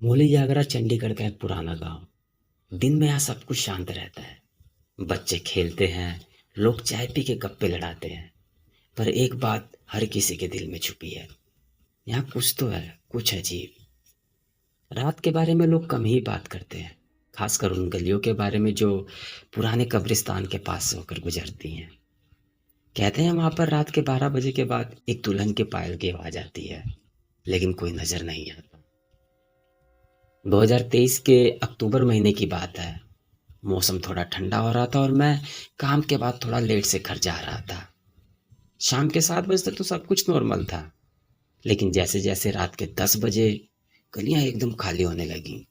मौली जागरा चंडीगढ़ का एक पुराना गांव। दिन में यहाँ सब कुछ शांत रहता है। बच्चे खेलते हैं, लोग चाय पी के गप्पे लड़ाते हैं। पर एक बात हर किसी के दिल में छुपी है। यहाँ कुछ तो है, कुछ अजीब। रात के बारे में लोग कम ही बात करते हैं, खासकर उन गलियों के बारे में जो पुराने कब्रिस्तान के पास से होकर गुजरती हैं। कहते हैं वहां पर रात के 12 बजे के बाद एक दुल्हन के पायल की आवाज आती है, लेकिन कोई नजर नहीं आता। 2023 के अक्टूबर महीने की बात है। मौसम थोड़ा ठंडा हो रहा था और मैं काम के बाद थोड़ा लेट से घर जा रहा था। शाम के 7 बजे तक तो सब कुछ नॉर्मल था, लेकिन जैसे जैसे रात के 10 बजे गलियां एकदम खाली होने लगी।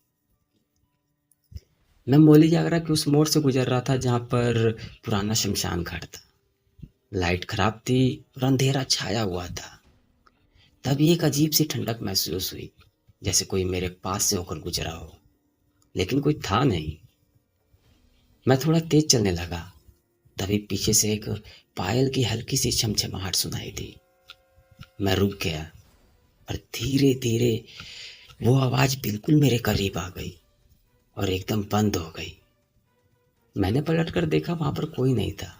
मैं मौली जागरा के उस मोड़ से गुजर रहा था जहां पर पुराना शमशान घाट था। लाइट खराब थी और अंधेरा छाया हुआ था। तभी एक अजीब सी ठंडक महसूस हुई, जैसे कोई मेरे पास से होकर गुजरा हो, लेकिन कोई था नहीं। मैं थोड़ा तेज चलने लगा। तभी पीछे से एक पायल की हल्की सी छमछमाहट सुनाई दी। मैं रुक गया और धीरे धीरे वो आवाज बिल्कुल मेरे करीब आ गई और एकदम बंद हो गई। मैंने पलट कर देखा, वहां पर कोई नहीं था,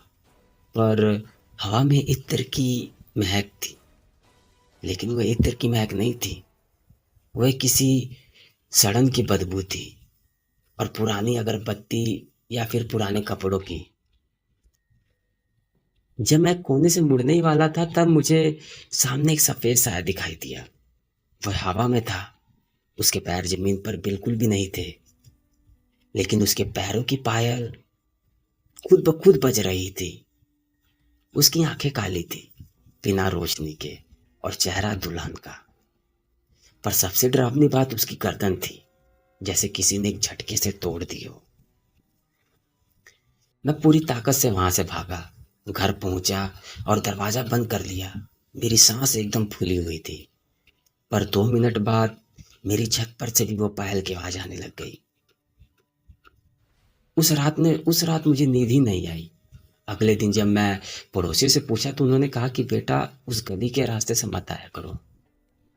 पर हवा में इत्र की महक थी। लेकिन वो इत्र की महक नहीं थी, वो एक किसी सड़न की बदबू थी, और पुरानी अगरबत्ती या फिर पुराने कपड़ों की। जब मैं कोने से मुड़ने ही वाला था, तब मुझे सामने एक सफेद साया दिखाई दिया। वह हवा में था। उसके पैर जमीन पर बिल्कुल भी नहीं थे, लेकिन उसके पैरों की पायल खुद ब खुद बज रही थी। उसकी आंखें काली थी, बिना रोशनी के, और चेहरा दुल्हन का। पर सबसे डरावनी बात उसकी गर्दन थी, जैसे किसी ने एक झटके से तोड़ दी हो। मैं पूरी ताकत से वहां से भागा, घर पहुंचा और दरवाजा बंद कर लिया। मेरी सांस एकदम फूली हुई थी। पर 2 मिनट बाद मेरी छत पर से भी वो पायल की आवाज आने लग गई। उस रात मुझे नींद ही नहीं आई। अगले दिन जब मैं पड़ोसी से पूछा तो उन्होंने कहा कि बेटा, उस गली के रास्ते से मत आया करो।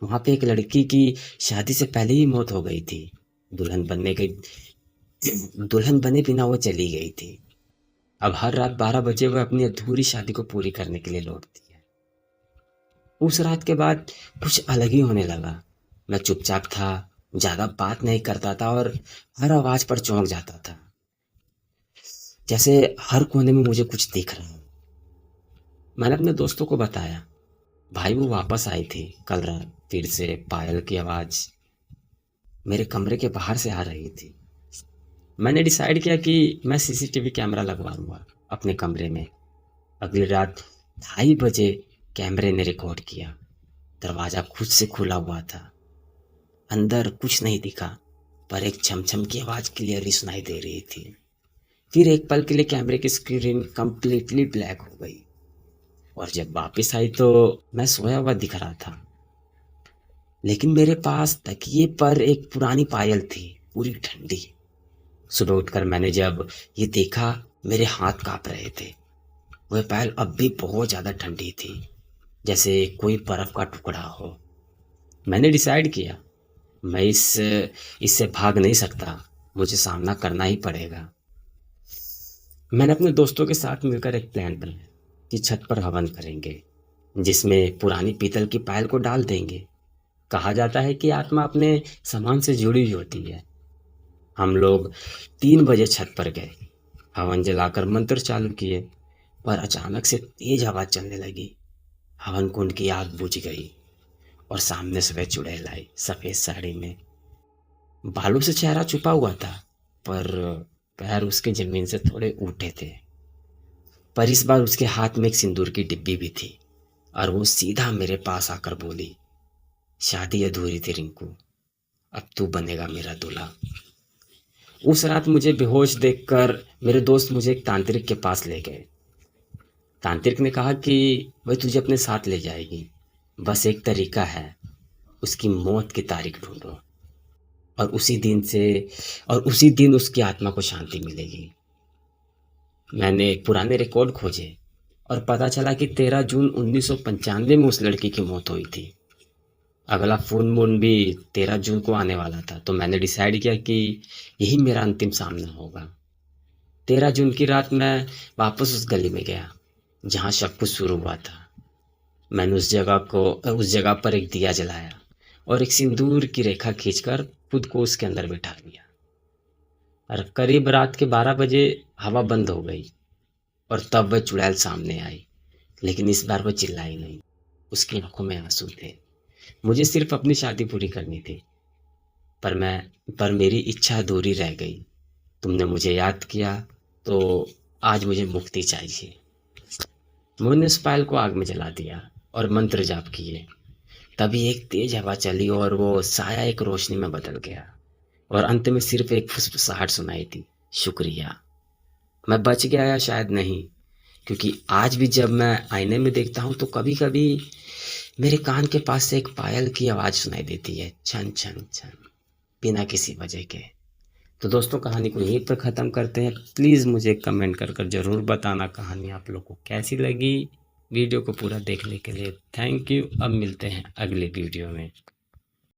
वहां पे एक लड़की की शादी से पहले ही मौत हो गई थी। दुल्हन बनने गई दुल्हन बने बिना वो चली गई थी। अब हर रात 12 बजे वह अपनी अधूरी शादी को पूरी करने के लिए लौटती है। उस रात के बाद कुछ अलग ही होने लगा। मैं चुपचाप था, ज्यादा बात नहीं करता था और हर आवाज पर चौंक जाता था, जैसे हर कोने में मुझे कुछ दिख रहा हो। मैंने अपने दोस्तों को बताया। भाई, वो वापस आई थी कल रात, फिर से पायल की आवाज मेरे कमरे के बाहर से आ रही थी। मैंने डिसाइड किया कि मैं सीसीटीवी कैमरा लगवाऊंगा अपने कमरे में। अगली रात 2:30 बजे कैमरे ने रिकॉर्ड किया। दरवाजा खुद से खुला हुआ था। अंदर कुछ नहीं दिखा, पर एक छमछम की आवाज क्लियरली सुनाई दे रही थी। फिर एक पल के लिए कैमरे की स्क्रीन कंप्लीटली ब्लैक हो गई, और जब वापस आई तो मैं सोया हुआ दिख रहा था। लेकिन मेरे पास तकिए पर एक पुरानी पायल थी, पूरी ठंडी। सुबह उठकर मैंने जब ये देखा, मेरे हाथ कांप रहे थे। वह पायल अब भी बहुत ज्यादा ठंडी थी, जैसे कोई बर्फ का टुकड़ा हो। मैंने डिसाइड किया, मैं इससे भाग नहीं सकता, मुझे सामना करना ही पड़ेगा। मैंने अपने दोस्तों के साथ मिलकर एक प्लान बनाया कि छत पर हवन करेंगे, जिसमें पुरानी पीतल की पायल को डाल देंगे। कहा जाता है कि आत्मा अपने सामान से जुड़ी हुई होती है। हम लोग 3 बजे छत पर गए, हवन जलाकर मंत्र चालू किए, पर अचानक से तेज हवा चलने लगी। हवन कुंड की आग बुझ गई और सामने से वह चुड़ैल आई, सफेद साड़ी में। बालों से चेहरा छुपा हुआ था, पर पैर उसके जमीन से थोड़े ऊंटे थे। पर इस बार उसके हाथ में एक सिंदूर की डिब्बी भी थी, और वो सीधा मेरे पास आकर बोली, शादी अधूरी थी रिंकू, अब तू बनेगा मेरा दूल्हा। उस रात मुझे बेहोश देखकर मेरे दोस्त मुझे एक तांत्रिक के पास ले गए। तांत्रिक ने कहा कि वह तुझे अपने साथ ले जाएगी, बस एक तरीका है, उसकी मौत की तारीख ढूंढो, और उसी दिन उसकी आत्मा को शांति मिलेगी। मैंने पुराने रिकॉर्ड खोजे और पता चला कि 13 जून 1995 में उस लड़की की मौत हुई थी। अगला फुल मून भी 13 जून को आने वाला था, तो मैंने डिसाइड किया कि यही मेरा अंतिम सामना होगा। 13 जून की रात मैं वापस उस गली में गया जहाँ सब कुछ शुरू हुआ था। मैंने उस जगह पर एक दिया जलाया और एक सिंदूर की रेखा खींचकर खुद को उसके अंदर बिठा लिया। और करीब रात के 12 बजे हवा बंद हो गई और तब वह चुड़ैल सामने आई, लेकिन इस बार वह चिल्लाई नहीं। उसकी आंखों में आंसू थे। मुझे सिर्फ अपनी शादी पूरी करनी थी, पर मेरी इच्छा अधूरी रह गई। तुमने मुझे याद किया, तो आज मुझे मुक्ति चाहिए। मैंने उस फाइल को आग में जला दिया और मंत्र जाप किए। तभी एक तेज हवा चली और वो साया एक रोशनी में बदल गया और अंत में सिर्फ एक फुसफुसाहट सुनाई दी, शुक्रिया। मैं बच गया या शायद नहीं, क्योंकि आज भी जब मैं आईने में देखता हूँ तो कभी कभी मेरे कान के पास से एक पायल की आवाज़ सुनाई देती है, छन छन छन, बिना किसी वजह के। तो दोस्तों, कहानी को यहीं पर ख़त्म करते हैं। प्लीज़ मुझे कमेंट कर ज़रूर बताना कहानी आप लोग को कैसी लगी। वीडियो को पूरा देखने के लिए थैंक यू। अब मिलते हैं अगले वीडियो में।